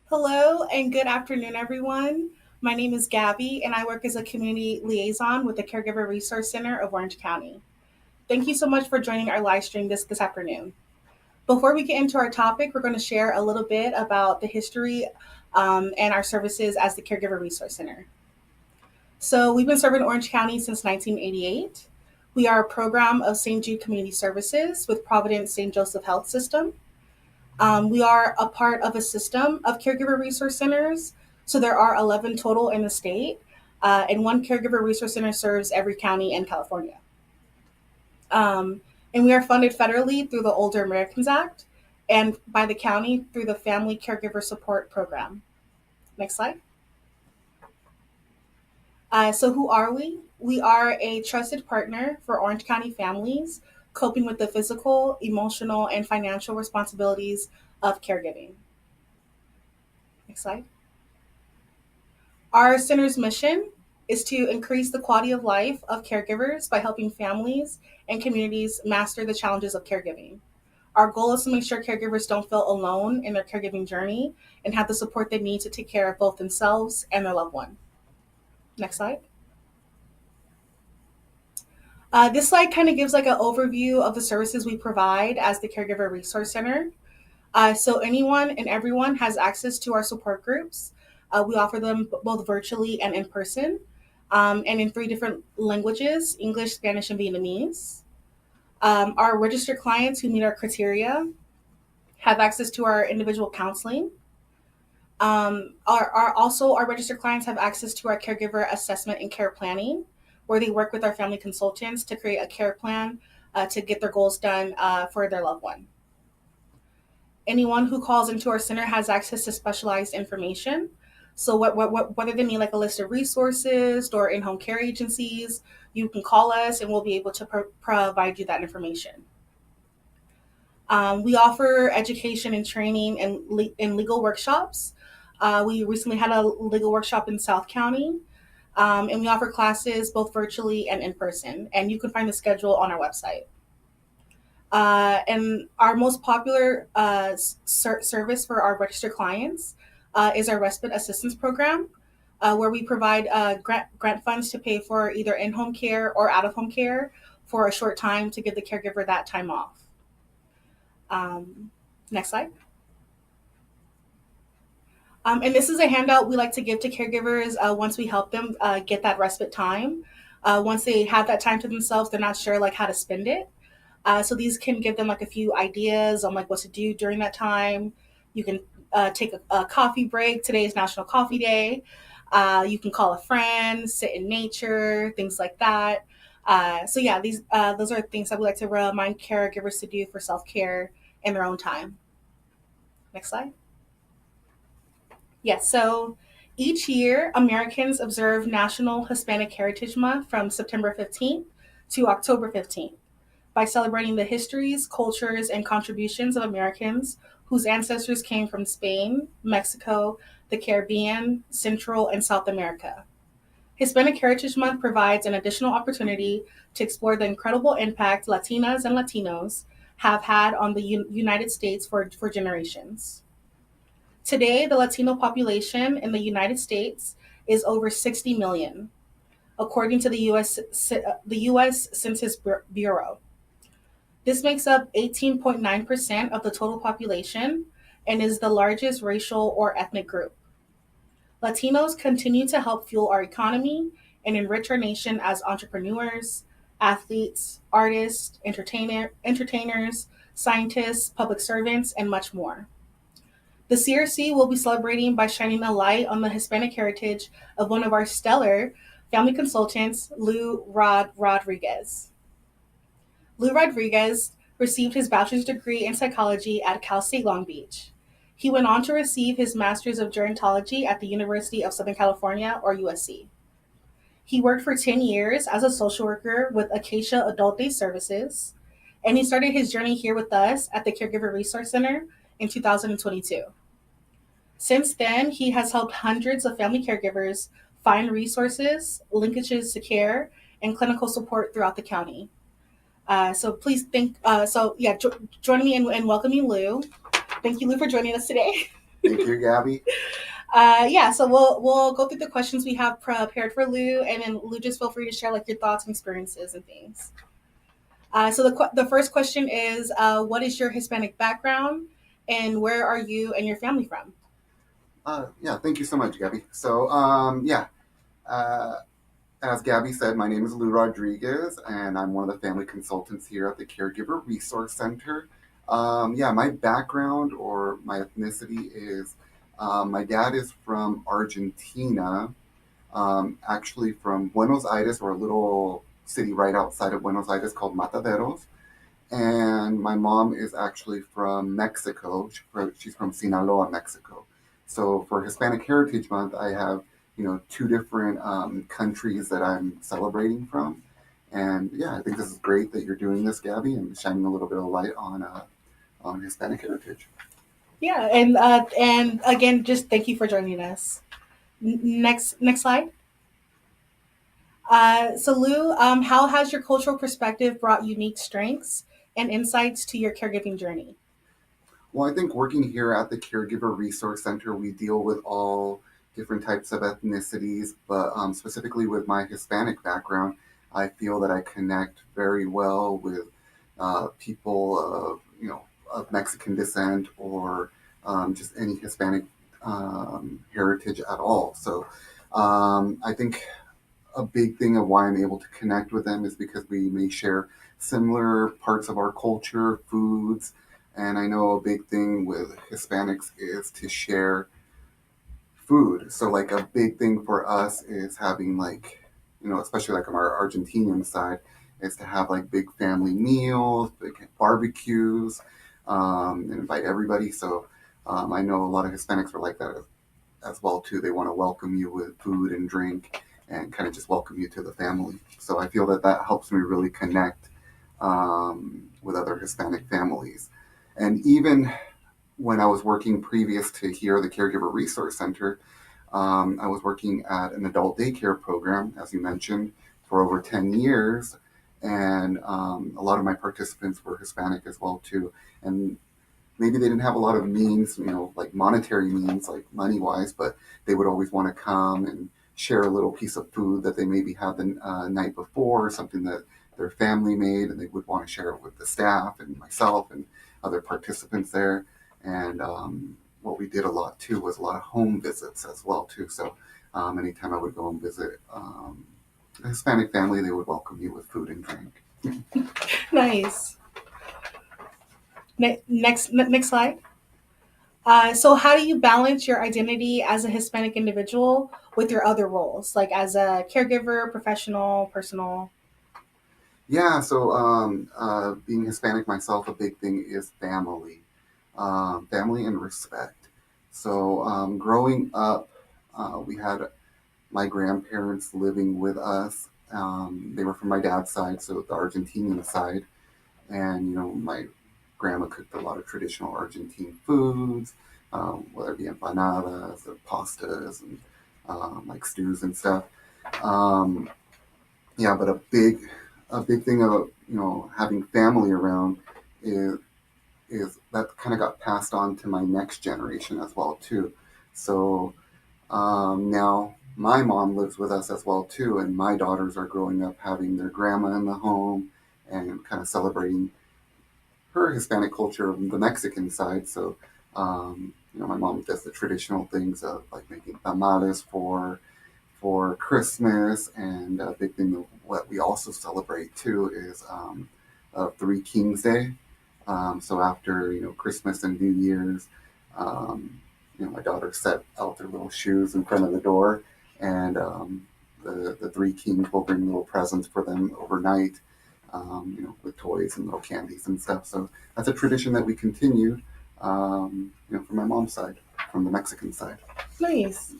Hello and good afternoon, everyone. My name is Gabby, and I work as a community liaison with the Caregiver Resource Center of Orange County. Thank you so much for joining our live stream this afternoon. Before we get into our topic, we're going to share a little bit about the history and our services as the Caregiver Resource Center. So, we've been serving Orange County since 1988. We are a program of St. Jude Community Services with Providence St. Joseph Health System. We are a part of a system of caregiver resource centers. So there are 11 total in the state, and one caregiver resource center serves every county in California. And we are funded federally through the Older Americans Act and by the county through the Family Caregiver Support Program. Next slide. So who are we? We are a trusted partner for Orange County families coping with the physical, emotional, and financial responsibilities of caregiving. Next slide. Our center's mission is to increase the quality of life of caregivers by helping families and communities master the challenges of caregiving. Our goal is to make sure caregivers don't feel alone in their caregiving journey and have the support they need to take care of both themselves and their loved one. Next slide. This slide kind of gives like an overview of the services we provide as the Caregiver Resource Center. So anyone and everyone has access to our support groups. We offer them both virtually and in person, and in 3 different languages, English, Spanish, and Vietnamese. Our registered clients who meet our criteria have access to our individual counseling. Our registered clients have access to our caregiver assessment and care planning, where they work with our family consultants to create a care plan to get their goals done for their loved one. Anyone who calls into our center has access to specialized information. So whether they need like a list of resources or in-home care agencies, you can call us and we'll be able to provide you that information. We offer education and training and legal workshops. We recently had a legal workshop in South County, and we offer classes both virtually and in person. And you can find the schedule on our website. And our most popular service for our registered clients is our respite assistance program, where we provide grant funds to pay for either in-home care or out-of-home care for a short time to give the caregiver that time off. Next slide. And this is a handout we like to give to caregivers once we help them get that respite time. Once they have that time to themselves, they're not sure like how to spend it. So these can give them like a few ideas on like what to do during that time. You can take a coffee break. Today is National Coffee Day. You can call a friend, sit in nature, things like that. So yeah, those are things that we like to remind caregivers to do for self-care in their own time. Next slide. Yes, so each year Americans observe National Hispanic Heritage Month from September 15th to October 15th by celebrating the histories, cultures, and contributions of Americans whose ancestors came from Spain, Mexico, the Caribbean, Central, and South America. Hispanic Heritage Month provides an additional opportunity to explore the incredible impact Latinas and Latinos have had on the United States for generations. Today, the Latino population in the United States is over 60 million, according to the U.S. Census Bureau. This makes up 18.9% of the total population and is the largest racial or ethnic group. Latinos continue to help fuel our economy and enrich our nation as entrepreneurs, athletes, artists, entertainers, scientists, public servants, and much more. The CRC will be celebrating by shining a light on the Hispanic heritage of one of our stellar family consultants, Lou Rodriguez. Lou Rodriguez received his bachelor's degree in psychology at Cal State Long Beach. He went on to receive his master's of gerontology at the University of Southern California, or USC. He worked for 10 years as a social worker with Acacia Adult Day Services, and he started his journey here with us at the Caregiver Resource Center in 2022. Since then, he has helped hundreds of family caregivers find resources, linkages to care, and clinical support throughout the county. So please join me in welcoming Lou. Thank you, Lou, for joining us today. Thank you, Gabby. So we'll go through the questions we have prepared for Lou, and then Lou, just feel free to share like your thoughts and experiences and things. So the first question is, what is your Hispanic background, and where are you and your family from? Thank you so much, Gabby. So, as Gabby said, my name is Lou Rodriguez, and I'm one of the family consultants here at the Caregiver Resource Center. My background or my ethnicity is my dad is from Argentina, actually from Buenos Aires, or a little city right outside of Buenos Aires called Mataderos. And my mom is actually from Mexico. She's from Sinaloa, Mexico. So for Hispanic Heritage Month, I have two different countries that I'm celebrating from. And yeah, I think this is great that you're doing this, Gabby, and shining a little bit of light on Hispanic heritage. Yeah, and again, just thank you for joining us. Next slide. So Lou, how has your cultural perspective brought unique strengths and insights to your caregiving journey? Well, I think working here at the Caregiver Resource Center, we deal with all different types of ethnicities, but specifically with my Hispanic background, I feel that I connect very well with people of Mexican descent, or just any Hispanic heritage at all. So I think a big thing of why I'm able to connect with them is because we may share similar parts of our culture, foods, and I know a big thing with Hispanics is to share food. So like a big thing for us is having especially like on our Argentinian side, is to have like big family meals, big barbecues, and invite everybody. So I know a lot of Hispanics are like that as well too. They want to welcome you with food and drink and kind of just welcome you to the family. So I feel that helps me really connect with other Hispanic families. And even when I was working previous to here, the Caregiver Resource Center, I was working at an adult daycare program, as you mentioned, for over 10 years. And a lot of my participants were Hispanic as well, too. And maybe they didn't have a lot of means, like monetary means, like money-wise, but they would always want to come and share a little piece of food that they maybe had the night before, something that their family made, and they would want to share it with the staff and myself and other participants there. And what we did a lot too was a lot of home visits as well too. So anytime I would go and visit a Hispanic family, they would welcome you with food and drink. Nice. Next slide. So how do you balance your identity as a Hispanic individual with your other roles, like as a caregiver, professional, personal? Yeah, so being Hispanic myself, a big thing is family, family and respect. So growing up, we had my grandparents living with us. They were from my dad's side, so the Argentinian side. And, my grandma cooked a lot of traditional Argentine foods, whether it be empanadas or pastas and like stews and stuff. Um, but a big thing of having family around is that kind of got passed on to my next generation as well too. So now my mom lives with us as well too, and my daughters are growing up having their grandma in the home and kind of celebrating her Hispanic culture of the Mexican side. So my mom does the traditional things of like making tamales for Christmas, and a big thing of what we also celebrate too is Three Kings Day. So after Christmas and New Year's, my daughter set out their little shoes in front of the door, and the three kings will bring little presents for them overnight, with toys and little candies and stuff. So that's a tradition that we continued, from my mom's side, from the Mexican side. Nice.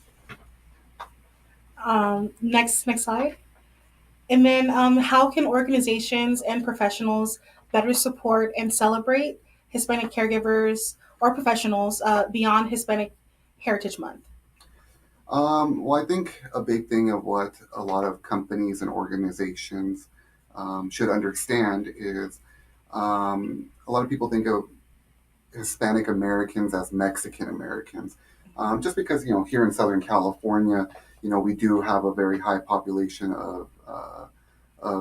Next slide. And then how can organizations and professionals better support and celebrate Hispanic caregivers or professionals beyond Hispanic Heritage Month? Well, I think a big thing of what a lot of companies and organizations should understand is a lot of people think of Hispanic Americans as Mexican Americans. Just because, here in Southern California, we do have a very high population of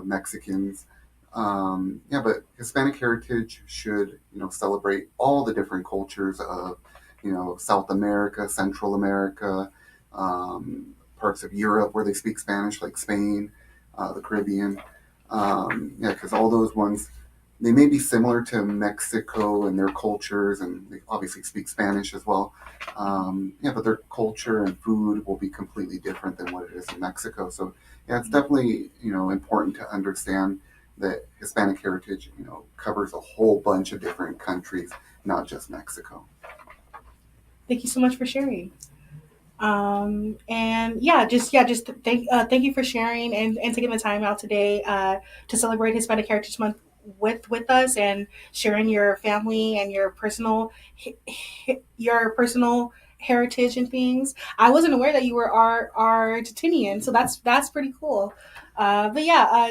Mexicans. Yeah, but Hispanic heritage should, celebrate all the different cultures of, South America, Central America, parts of Europe where they speak Spanish, like Spain, the Caribbean. Yeah, because all those ones, they may be similar to Mexico and their cultures, and they obviously speak Spanish as well. Yeah, but their culture and food will be completely different than what it is in Mexico. So yeah, it's definitely important to understand that Hispanic heritage covers a whole bunch of different countries, not just Mexico. Thank you so much for sharing. And just thank you for sharing and taking the time out today to celebrate Hispanic Heritage Month with us and sharing your family and your personal heritage and things. I wasn't aware that you were Argentinian, so that's pretty cool.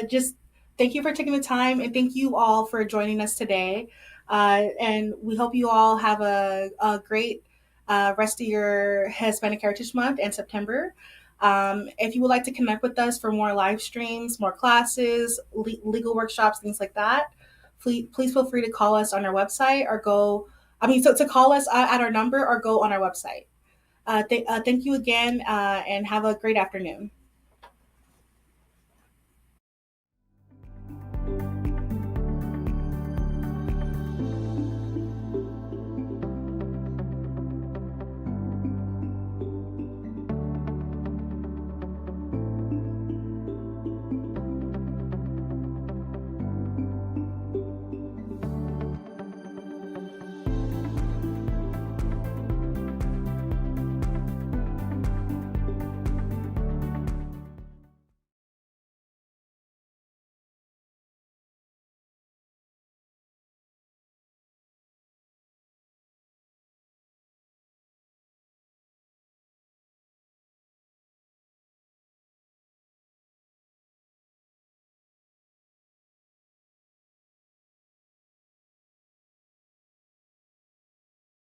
Just thank you for taking the time and thank you all for joining us today. And we hope you all have a great rest of your Hispanic Heritage Month and September. If you would like to connect with us for more live streams, more classes, legal workshops, things like that, please feel free to call us on our website or to call us at our number or go on our website. Thank you again and have a great afternoon.